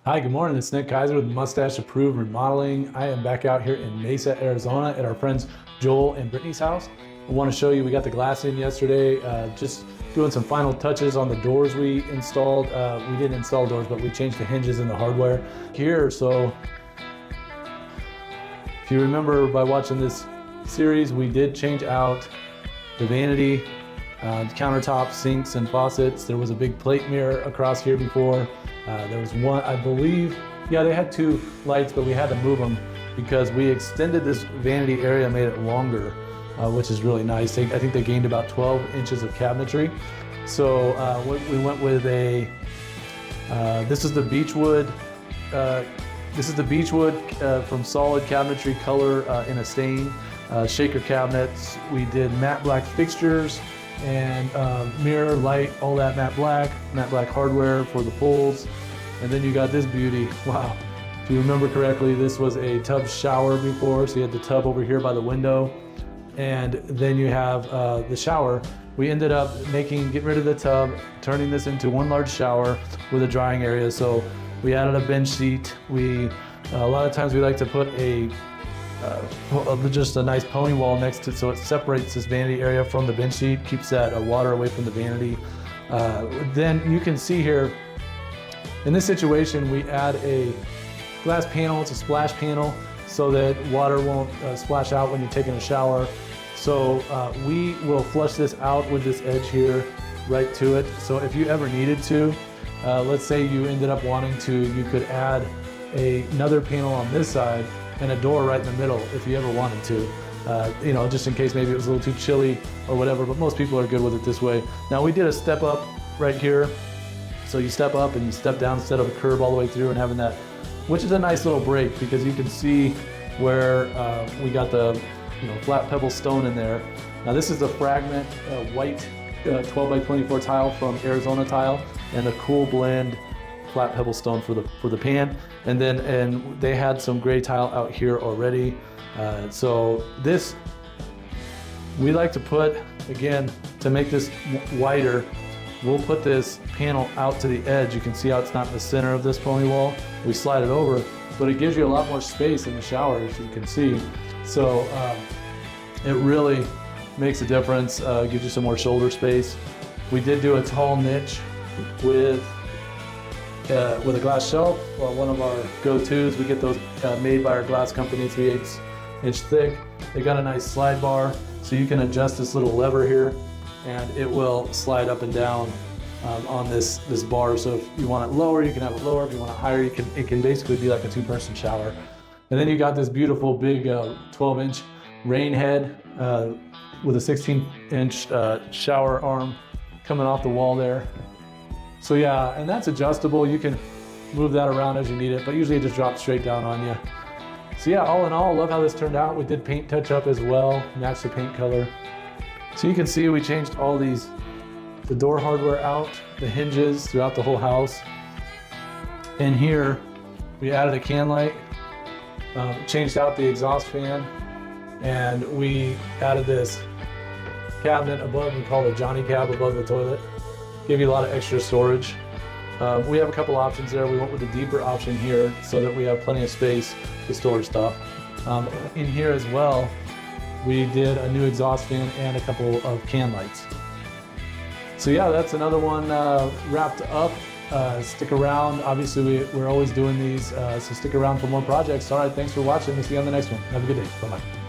Hi, good morning. It's Nick Kaiser with Mustache Approved Remodeling. I am back out here in Mesa, Arizona at our friends Joel and Brittany's house. I want to show you, we got the glass in yesterday, just doing some final touches on the doors we installed. We didn't install doors, but we changed the hinges and the hardware here. So if you remember by watching this series, we did change out the vanity, countertop, sinks, and faucets. There was a big plate mirror across here before. There was one, I believe, yeah, they had two lights, but we had to move them because we extended this vanity area, made it longer, which is really nice. I think they gained about 12 inches of cabinetry. So we went with a, this is the Beechwood, from Sollid Cabinetry color in a stain, shaker cabinets. We did matte black fixtures and mirror, light, all that matte black hardware for the pulls. And then you got this beauty. Wow. If you remember correctly, this was a tub shower before. So you had the tub over here by the window. And then you have the shower. We ended up getting rid of the tub, turning this into one large shower with a drying area. So we added a bench seat. A lot of times we like to put just a nice pony wall next to it, so it separates this vanity area from the bench seat, keeps that water away from the vanity. Then you can see here, in this situation, we add a glass panel. It's a splash panel so that water won't splash out when you're taking a shower. So we will flush this out with this edge here right to it. So if you ever needed to, let's say you ended up wanting to, you could add another panel on this side and a door right in the middle if you ever wanted to, just in case maybe it was a little too chilly or whatever, but most people are good with it this way. Now we did a step up right here. So you step up and you step down instead of a curve all the way through and having that, which is a nice little break because you can see where we got the flat pebble stone in there. Now this is a Fragment White 12 by 24 tile from Arizona Tile and a cool blend flat pebble stone for the pan, and they had some gray tile out here already. So this we like to put, again, to make this wider, we'll put this panel out to the edge. You can see how it's not in the center of this pony wall. We slide it over, but it gives you a lot more space in the shower, as you can see. So it really makes a difference. Gives you some more shoulder space. We did do a tall niche with a glass shelf. Well, one of our go-tos. We get those made by our glass company, 3/8 inch thick. They got a nice slide bar, so you can adjust this little lever here, and it will slide up and down on this bar. So if you want it lower, you can have it lower. If you want it higher, it can basically be like a two-person shower. And then you got this beautiful big 12-inch rain head with a 16-inch shower arm coming off the wall there. So yeah, and that's adjustable. You can move that around as you need it, but usually it just drops straight down on you. So yeah, all in all, love how this turned out. We did paint touch up as well, match the paint color. So you can see we changed all the door hardware out, the hinges throughout the whole house. And here we added a can light, changed out the exhaust fan, and we added this cabinet above, we call it Johnny Cab above the toilet. Give you a lot of extra storage. We have a couple options there. We went with the deeper option here so that we have plenty of space to store stuff. In here as well, we did a new exhaust fan and a couple of can lights. So yeah, that's another one wrapped up. Stick around. Obviously, we're always doing these, so stick around for more projects. All right, thanks for watching. We'll see you on the next one. Have a good day. Bye-bye.